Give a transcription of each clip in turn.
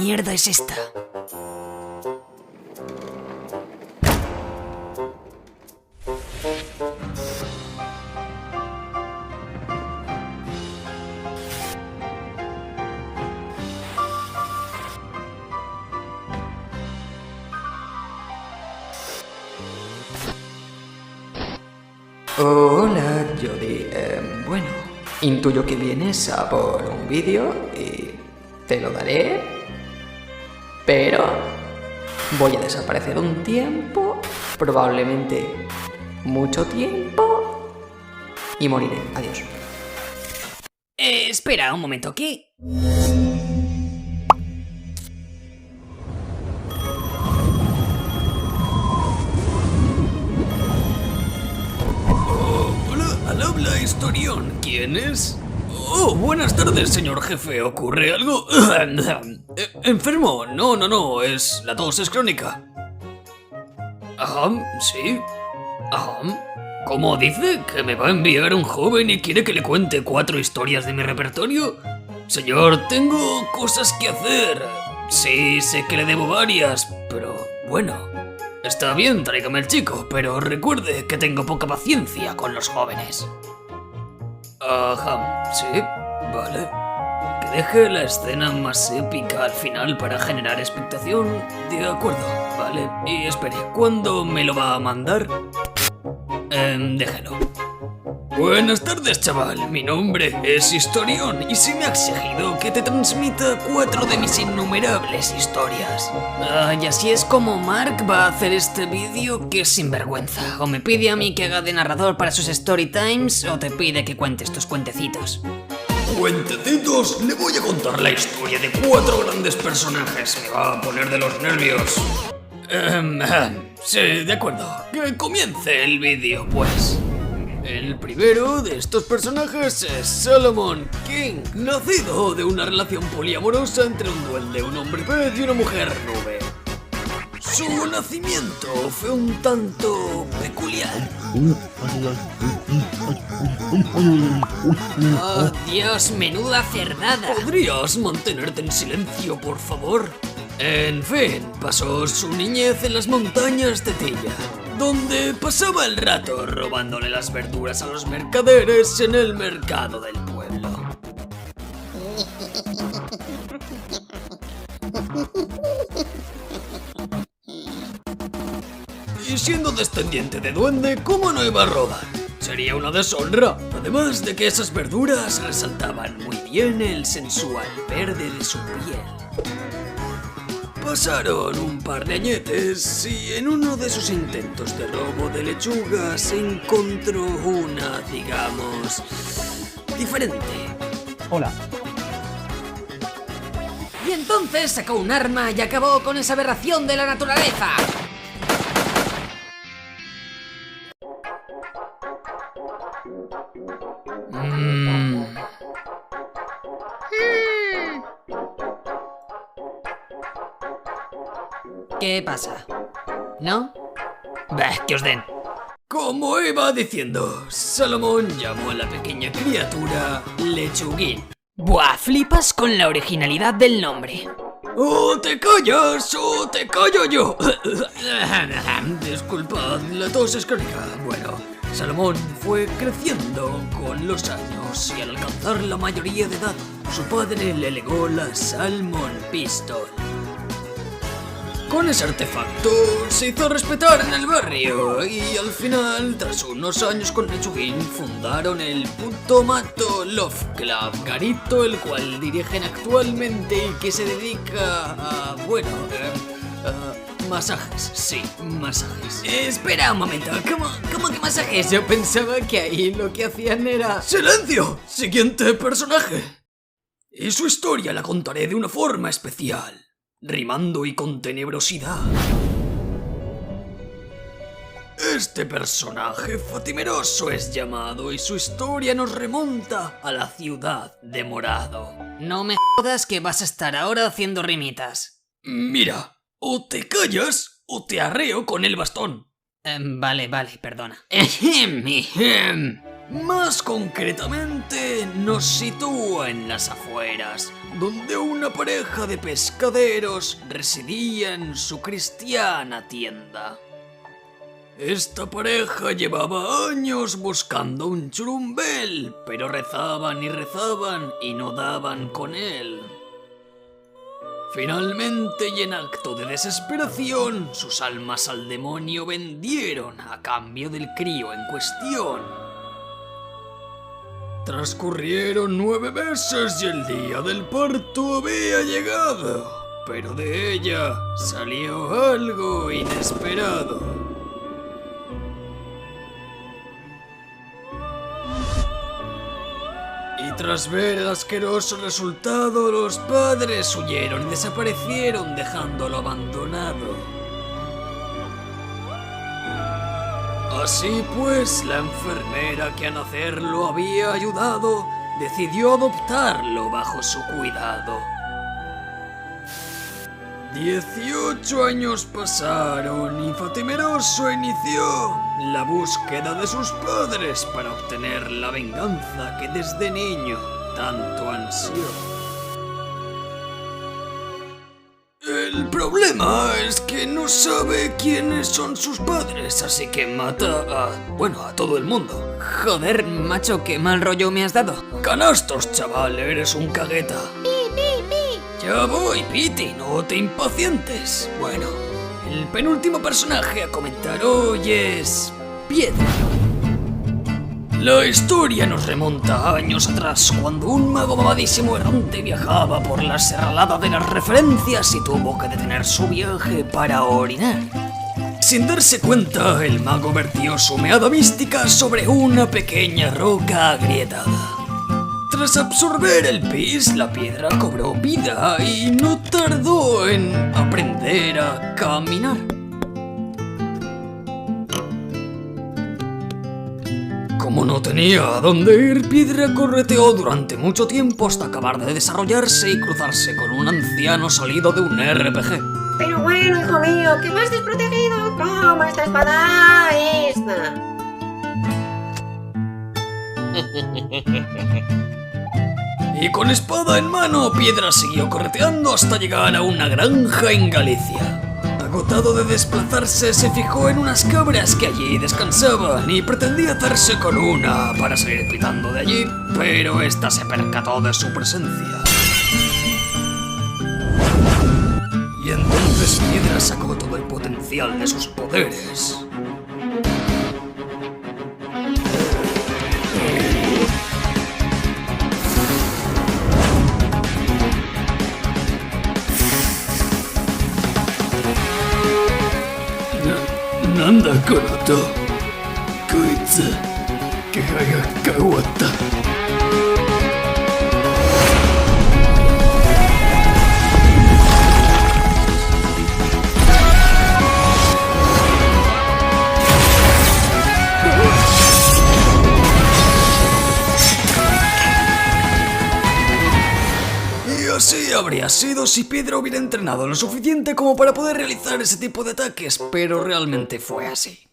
mierda es esta? Hola, Jody. Bueno, intuyo que vienes a por un vídeo y te lo daré, pero voy a desaparecer un tiempo, probablemente mucho tiempo, y moriré. Adiós. Espera un momento, ¿qué? Al habla Historión. ¿Quién es? Oh, buenas tardes, señor jefe. ¿Ocurre algo? ¿Enfermo? No, es... la tos es crónica. Ajá, sí. Ajá. ¿Cómo dice? ¿Que me va a enviar un joven y quiere que le cuente 4 historias de mi repertorio? Señor, tengo cosas que hacer. Sí, sé que le debo varias, pero bueno... Está bien, tráigame el chico, pero recuerde que tengo poca paciencia con los jóvenes. Ajá, sí, vale. Que deje la escena más épica al final para generar expectación. De acuerdo, vale. Y espere, ¿cuándo me lo va a mandar? Déjelo. Buenas tardes, chaval. Mi nombre es Historión y se me ha exigido que te transmita 4 de mis innumerables historias. Y así es como Mark va a hacer este vídeo, que es sinvergüenza. O me pide a mí que haga de narrador para sus story times, o te pide que cuentes tus cuentecitos. Cuentecitos, le voy a contar la historia de 4 grandes personajes. Me va a poner de los nervios. Sí, de acuerdo. Que comience el vídeo, pues. El primero de estos personajes es Solomon King, nacido de una relación poliamorosa entre un duende, un hombre pez y una mujer nube. Su nacimiento fue un tanto peculiar. ¡Oh, Dios! ¡Menuda cerdada! ¿Podrías mantenerte en silencio, por favor? En fin, pasó su niñez en las montañas de Tilla, donde pasaba el rato robándole las verduras a los mercaderes en el mercado del pueblo. Y siendo descendiente de duende, ¿cómo no iba a robar? Sería una deshonra, además de que esas verduras resaltaban muy bien el sensual verde de su piel. Pasaron un par de añetes y en uno de sus intentos de robo de lechugas encontró una, digamos, diferente. Hola. Y entonces sacó un arma y acabó con esa aberración de la naturaleza. ¿Qué pasa? ¿No? Bah, que os den. Como iba diciendo, Salomón llamó a la pequeña criatura Lechuguín. Buah, flipas con la originalidad del nombre. ¡O te callas o te callo yo! Disculpad, la tos es crónica. Bueno, Salomón fue creciendo con los años y al alcanzar la mayoría de edad, su padre le legó la Salmon Pistol. Con ese artefacto se hizo respetar en el barrio y al final, tras unos años con Lechuguín, fundaron el Putomato Love Club, garito el cual dirigen actualmente y que se dedica a, masajes, sí, masajes. Espera un momento, ¿cómo que masajes? Yo pensaba que ahí lo que hacían era... ¡Silencio! Siguiente personaje. Y su historia la contaré de una forma especial, rimando y con tenebrosidad. Este personaje fatimeroso es llamado y su historia nos remonta a la ciudad de Morado. No me jodas que vas a estar ahora haciendo rimitas. Mira, o te callas o te arreo con el bastón. Vale, perdona. Más concretamente, nos sitúa en las afueras, donde una pareja de pescaderos residía en su cristiana tienda. Esta pareja llevaba años buscando un churumbel, pero rezaban y no daban con él. Finalmente, y en acto de desesperación, sus almas al demonio vendieron a cambio del crío en cuestión. Transcurrieron 9 meses y el día del parto había llegado, pero de ella salió algo inesperado. Y tras ver el asqueroso resultado, los padres huyeron y desaparecieron dejándolo abandonado. Así pues, la enfermera que a nacerlo había ayudado decidió adoptarlo bajo su cuidado. 18 años pasaron y Fatimeroso inició la búsqueda de sus padres para obtener la venganza que desde niño tanto ansió. El problema es que no sabe quiénes son sus padres, así que mata a todo el mundo. Joder, macho, qué mal rollo me has dado. Canastos, chaval, eres un cagueta. Ya voy, Piti, no te impacientes. Bueno, el penúltimo personaje a comentar hoy es Piedra. La historia nos remonta a años atrás, cuando un mago mamadísimo errante viajaba por la serralada de las referencias y tuvo que detener su viaje para orinar. Sin darse cuenta, el mago vertió su meada mística sobre una pequeña roca agrietada. Tras absorber el pis, la piedra cobró vida y no tardó en aprender a caminar. Como no tenía a dónde ir, Piedra correteó durante mucho tiempo hasta acabar de desarrollarse y cruzarse con un anciano salido de un RPG. Pero bueno, hijo mío, que vas desprotegido. Toma esta espada esta. Y con espada en mano, Piedra siguió correteando hasta llegar a una granja en Galicia. Agotado de desplazarse, se fijó en unas cabras que allí descansaban y pretendía hacerse con una para salir pitando de allí, pero esta se percató de su presencia. Y entonces Piedra sacó todo el potencial de sus poderes. Nanda konoto koitsu kehaya kawatta. Y así habría sido si Piedra hubiera entrenado lo suficiente como para poder realizar ese tipo de ataques, pero realmente fue así.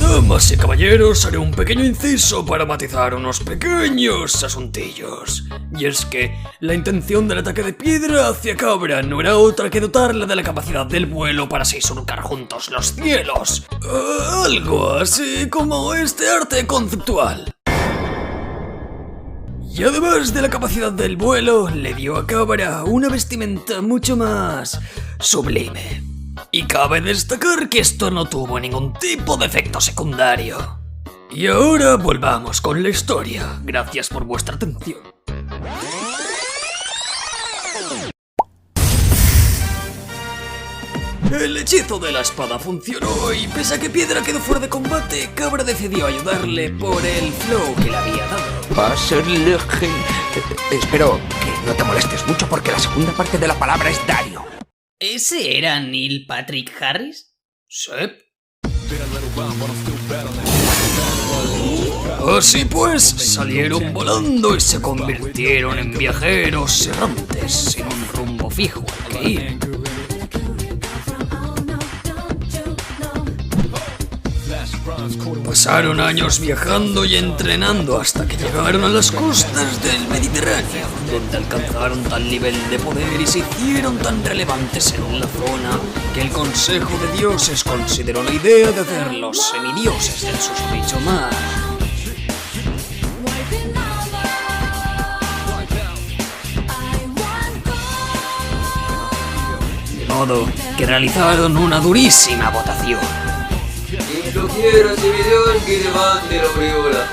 Damas y caballeros, haré un pequeño inciso para matizar unos pequeños asuntillos. Y es que la intención del ataque de Piedra hacia Cabra no era otra que dotarla de la capacidad del vuelo para así surcar juntos los cielos. Algo así como este arte conceptual. Y además de la capacidad del vuelo, le dio a Cabra una vestimenta mucho más sublime. Y cabe destacar que esto no tuvo ningún tipo de efecto secundario. Y ahora volvamos con la historia. Gracias por vuestra atención. El hechizo de la espada funcionó y pese a que Piedra quedó fuera de combate, Cabra decidió ayudarle por el flow que le había dado. Va a ser espero que no te molestes mucho porque la segunda parte de la palabra es Dario. ¿Ese era Neil Patrick Harris? Sí. Así pues, salieron volando y se convirtieron en viajeros errantes sin un rumbo fijo al que ir. Pasaron años viajando y entrenando hasta que llegaron a las costas del Mediterráneo, donde alcanzaron tal nivel de poder y se hicieron tan relevantes en la zona que el Consejo de Dioses consideró la idea de hacerlos semidioses del susodicho mar. De modo que realizaron una durísima votación. Quien lo quiera semidios que levante la aureola.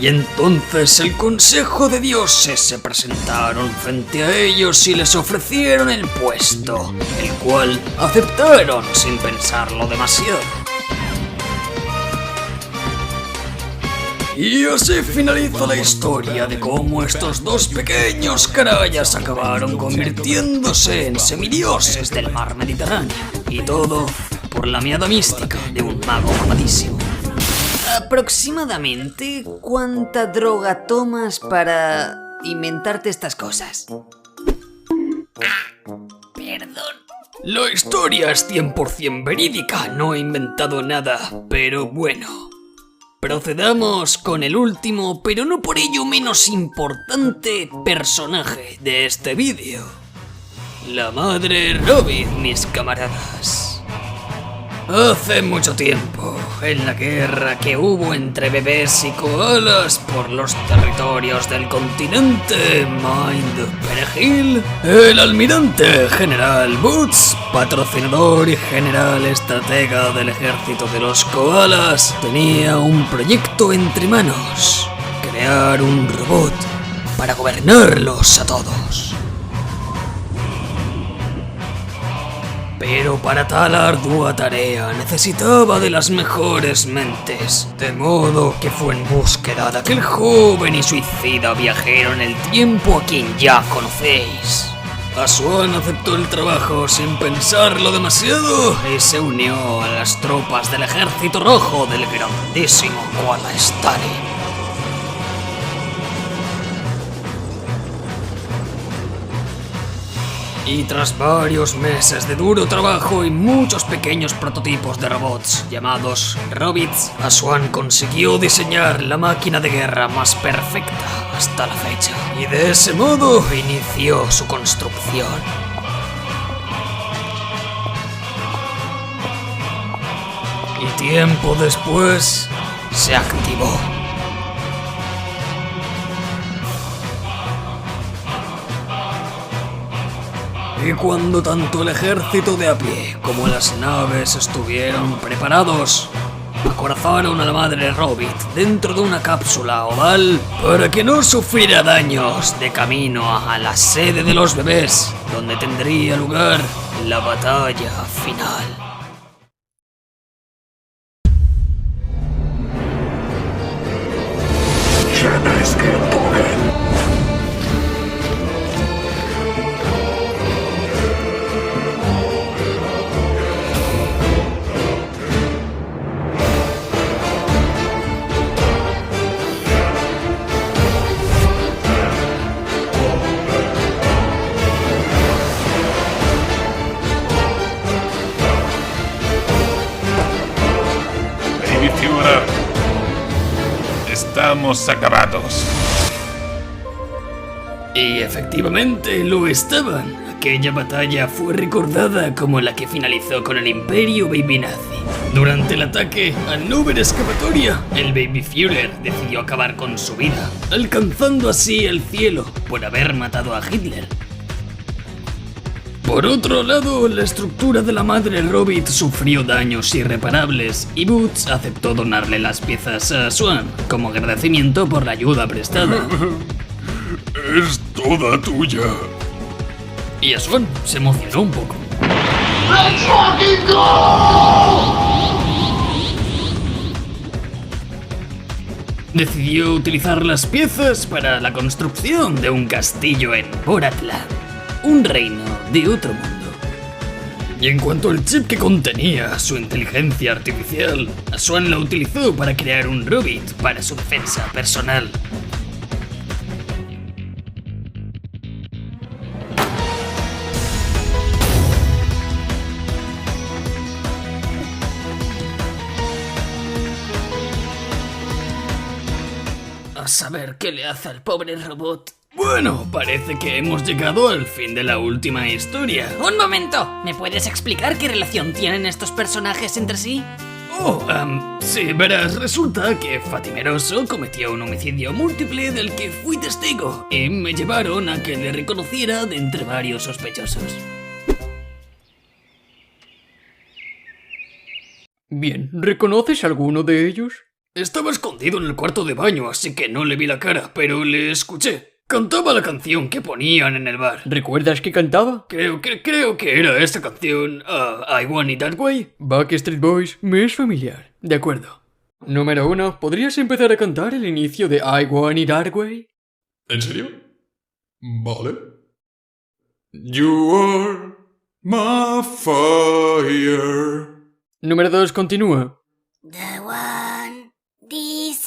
Y entonces el Consejo de Dioses se presentaron frente a ellos y les ofrecieron el puesto, el cual aceptaron sin pensarlo demasiado. Y así finaliza la historia de cómo estos dos pequeños canallas acabaron convirtiéndose en semidioses del mar Mediterráneo. Y todo por la miada mística de un mago mamadísimo. Aproximadamente, ¿cuánta droga tomas para inventarte estas cosas? Perdón. La historia es 100% verídica, no he inventado nada, pero bueno. Procedamos con el último, pero no por ello menos importante, personaje de este vídeo. La madre Robit, mis camaradas. Hace mucho tiempo, en la guerra que hubo entre bebés y koalas por los territorios del continente Mind Perejil, el almirante General Boots, patrocinador y general estratega del ejército de los koalas, tenía un proyecto entre manos: crear un robot para gobernarlos a todos. Pero para tal ardua tarea necesitaba de las mejores mentes, de modo que fue en búsqueda de aquel joven y suicida viajero en el tiempo a quien ya conocéis. Asuan aceptó el trabajo sin pensarlo demasiado y se unió a las tropas del Ejército Rojo del grandísimo Koala Stalin. Y tras varios meses de duro trabajo y muchos pequeños prototipos de robots llamados Robits, Asuan consiguió diseñar la máquina de guerra más perfecta hasta la fecha. Y de ese modo inició su construcción. Y tiempo después se activó. Y cuando tanto el ejército de a pie como las naves estuvieron preparados, acorazaron a la madre Robit dentro de una cápsula oval para que no sufriera daños de camino a la sede de los bebés, donde tendría lugar la batalla final. Estamos acabados. Y efectivamente lo estaban. Aquella batalla fue recordada como la que finalizó con el Imperio Baby Nazi. Durante el ataque a Nubber Excavatoria, el Baby Führer decidió acabar con su vida, alcanzando así el cielo por haber matado a Hitler. Por otro lado, la estructura de la madre Robit sufrió daños irreparables y Boots aceptó donarle las piezas a Swan como agradecimiento por la ayuda prestada. Es toda tuya. Y Swan se emocionó un poco. ¡Let's fucking go! Decidió utilizar las piezas para la construcción de un castillo en Boratlan, un reino de otro mundo. Y en cuanto al chip que contenía su inteligencia artificial, Swan lo utilizó para crear un Rubit para su defensa personal. A saber qué le hace al pobre robot. Bueno, parece que hemos llegado al fin de la última historia. ¡Un momento! ¿Me puedes explicar qué relación tienen estos personajes entre sí? Sí, verás, resulta que Fatimeroso cometió un homicidio múltiple del que fui testigo y me llevaron a que le reconociera de entre varios sospechosos. Bien, ¿reconoces alguno de ellos? Estaba escondido en el cuarto de baño, así que no le vi la cara, pero le escuché. Cantaba la canción que ponían en el bar. ¿Recuerdas qué cantaba? Creo que era esa canción, I Want It That Way. Backstreet Boys me es familiar. De acuerdo. Número 1, ¿podrías empezar a cantar el inicio de I Want It That Way? ¿En serio? Vale. You are my fire. Número 2, continúa. The one desire.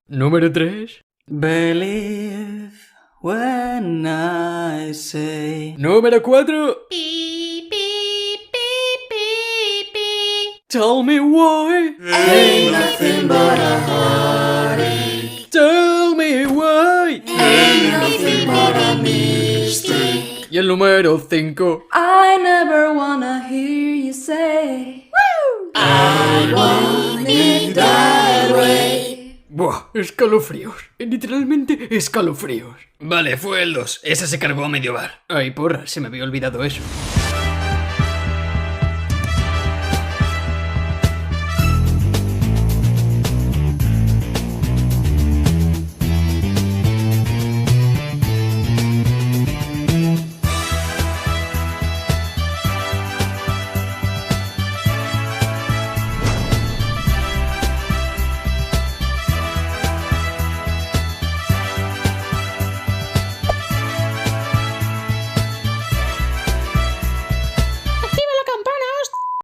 Número 3. Believe when I say. Número 4. Beep, beep, beep, beep, beep. Tell me why. Ain't nothing but a heartache. Tell me why. Ain't nothing but a mistake. Y el número 5. I never wanna hear you say, I want it that way. Buah, escalofríos. Literalmente escalofríos. Vale, fue el 2. Ese se cargó a medio bar. Ay, porra, se me había olvidado eso.